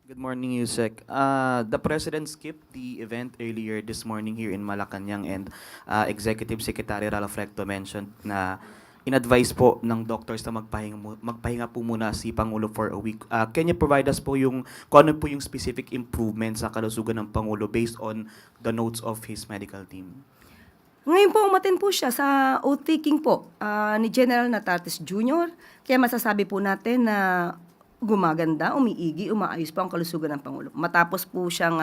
Good morning, Yusek. The President skipped the event earlier this morning here in Malacanang and Executive Secretary Ralph Recto mentioned na in-advise po ng doctors na magpahinga po muna si Pangulo for a week. Can you provide us po kung ano po yung specific improvements sa kalusugan ng Pangulo based on the notes of his medical team? Ngayon po, umaten po siya sa oath-taking po ni General Natates Jr. Kaya masasabi po natin na gumaganda, umiigi, umaayos po ang kalusugan ng Pangulo. Matapos po siyang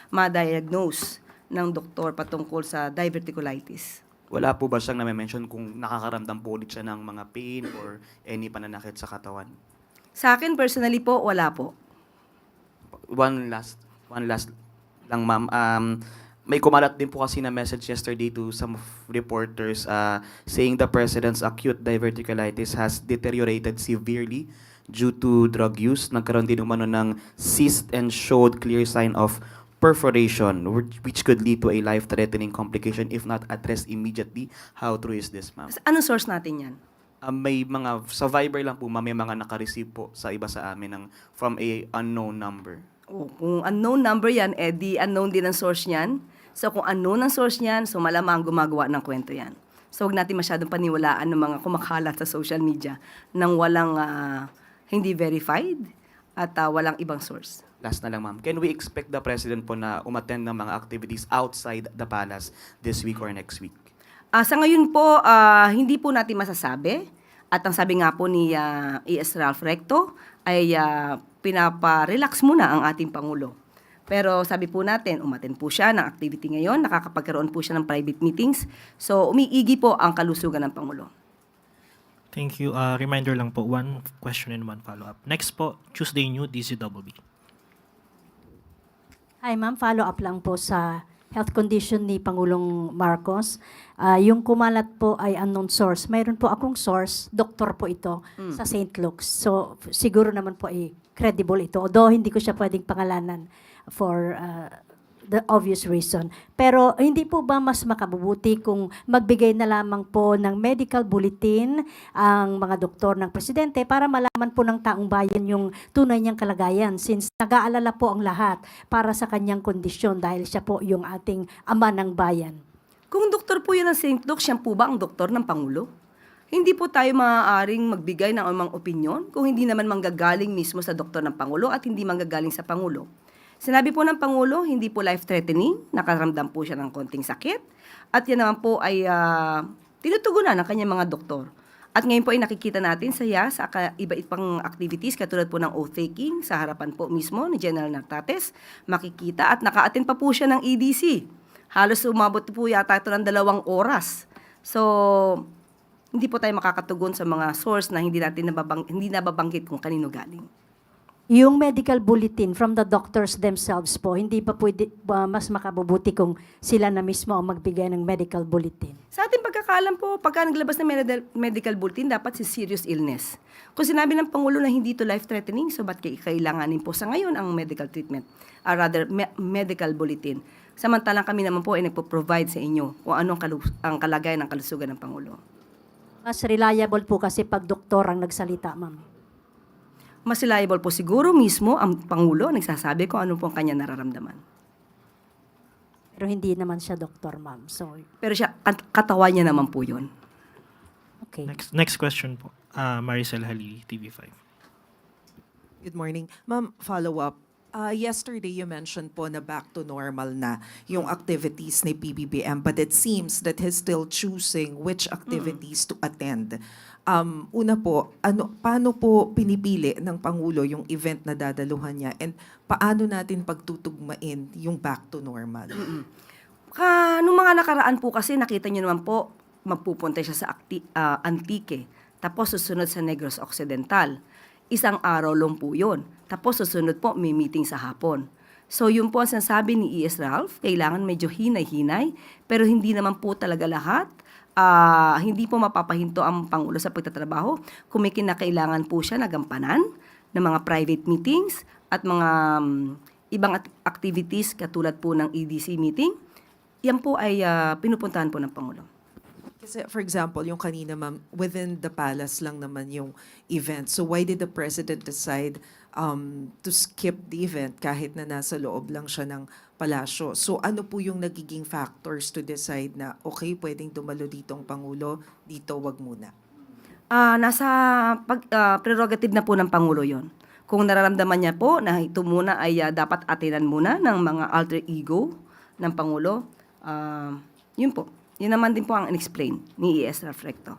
ma-diagnose ng doktor patungkol sa diverticulitis. Wala po ba siyang na-mention kung nakakaramdam po ulit siya ng mga pain or any pananakit sa katawan? Sa akin, personally po, wala po. One last lang, ma'am. May kumalat din po kasi na message yesterday to some reporters saying the president's acute diverticulitis has deteriorated severely due to drug use. Nagkaroon din umano ng cyst and showed clear sign of perforation, which could lead to a life-threatening complication if not addressed immediately. How true is this, ma'am? Anong source natin yan? May mga, sa Viber lang po, ma'am, may mga naka-receive po sa iba sa amin from a unknown number. O, kung unknown number yan, di unknown din ang source niyan. So kung unknown ang source niyan, so malamang gumagawa ng kwento yan. So huwag natin masyadong paniwalaan ng mga kumakalat sa social media nang walang hindi verified at walang ibang source. Last na lang, ma'am. Can we expect the President po na umattend ng mga activities outside the palace this week or next week? Sa ngayon po, hindi po natin masasabi. At ang sabi nga po ni E.S. Ralph Recto ay pinapa-relax muna ang ating Pangulo. Pero sabi po natin, umattend po siya ng activity ngayon, nakakapagkaroon po siya ng private meetings. So umiigi po ang kalusugan ng Pangulo. Thank you. Reminder lang po, one question and one follow-up. Next po, Tuesday New, DCWB. Hi ma'am, follow-up lang po sa health condition ni Pangulong Marcos. Yung kumalat po ay unknown source. Mayroon po akong source, doktor po ito sa St. Luke's. So siguro naman po ay credible ito. Although hindi ko siya pwedeng pangalanan for the obvious reason. Pero hindi po ba mas makabubuti kung magbigay na lamang po ng medical bulletin ang mga doktor ng presidente para malaman po ng taong bayan yung tunay niyang kalagayan since nag-aalala po ang lahat para sa kanyang kondisyon dahil siya po yung ating ama ng bayan. Kung doktor po yan ng St. Luke, siya po ba ang doktor ng Pangulo? Hindi po tayo maaaring magbigay ng anumang opinyon kung hindi naman manggagaling mismo sa doktor ng Pangulo at hindi manggagaling sa Pangulo. Sinabi po ng Pangulo, hindi po life-threatening, nakaramdam po siya ng konting sakit, at yan naman po ay tinutugunan ng kanyang mga doktor. At ngayon po ay nakikita natin sa iba-ibang pang activities, katulad po ng oath-taking, sa harapan po mismo ni General Natates, makikita at naka-attend pa po siya ng EDC. Halos umabot po yata ito ng 2 oras. So, hindi po tayo makakatugon sa mga source na hindi nababanggit kung kanino galing. Yung medical bulletin from the doctors themselves po, hindi ba pwede mas makabubuti kung sila na mismo ang magbigay ng medical bulletin? Sa ating pagkakaalam po, pagka naglabas ng medical bulletin, dapat si serious illness. Kung sinabi ng Pangulo na hindi to life-threatening, so ba't kailanganin po sa ngayon ang medical treatment? Medical bulletin. Samantalang kami naman po ay nagpo-provide sa inyo kung anong ang kalagayan ng kalusugan ng Pangulo. Mas reliable po kasi pag doktor ang nagsalita, ma'am. Mas reliable po siguro mismo ang Pangulo nagsasabi kung ano po ang kanya nararamdaman. Pero hindi naman siya doktor, ma'am. So, Pero siya, katawan niya naman po yun. okay. Next question po, Maricel Halili, TV5. Good morning. Ma'am, follow-up. Yesterday, you mentioned po na back to normal na yung activities ni PBBM, but it seems that he's still choosing which activities to attend. Una po, paano po pinipili ng Pangulo yung event na dadaluhan niya and paano natin pagtutugmain yung back to normal? Nung mga nakaraan po kasi, nakita niyo naman po, magpupunta siya sa Antique. Tapos susunod sa Negros Occidental. Isang araw lang po yun. Tapos susunod po, may meeting sa hapon. So yun po ang sinasabi ni E.S. Ralph, kailangan medyo hinay-hinay, pero hindi naman po talaga lahat. Hindi po mapapahinto ang Pangulo sa pagtatrabaho kung may kinakailangan po siya na gampanan ng mga private meetings at mga ibang activities katulad po ng EDC meeting. Yan po ay pinupuntahan po ng Pangulo. Kasi for example, yung kanina ma'am, within the palace lang naman yung event. So why did the President decide to skip the event kahit na nasa loob lang siya ng palasyo. So ano po yung nagiging factors to decide na okay, pwedeng dumalo ditong Pangulo, dito wag muna? Nasa prerogative na po ng Pangulo yon. Kung nararamdaman niya po na ito muna ay dapat atinan muna ng mga alter ego ng Pangulo, yun po. Yun naman din po ang in-explain ni E.S. Reflecto.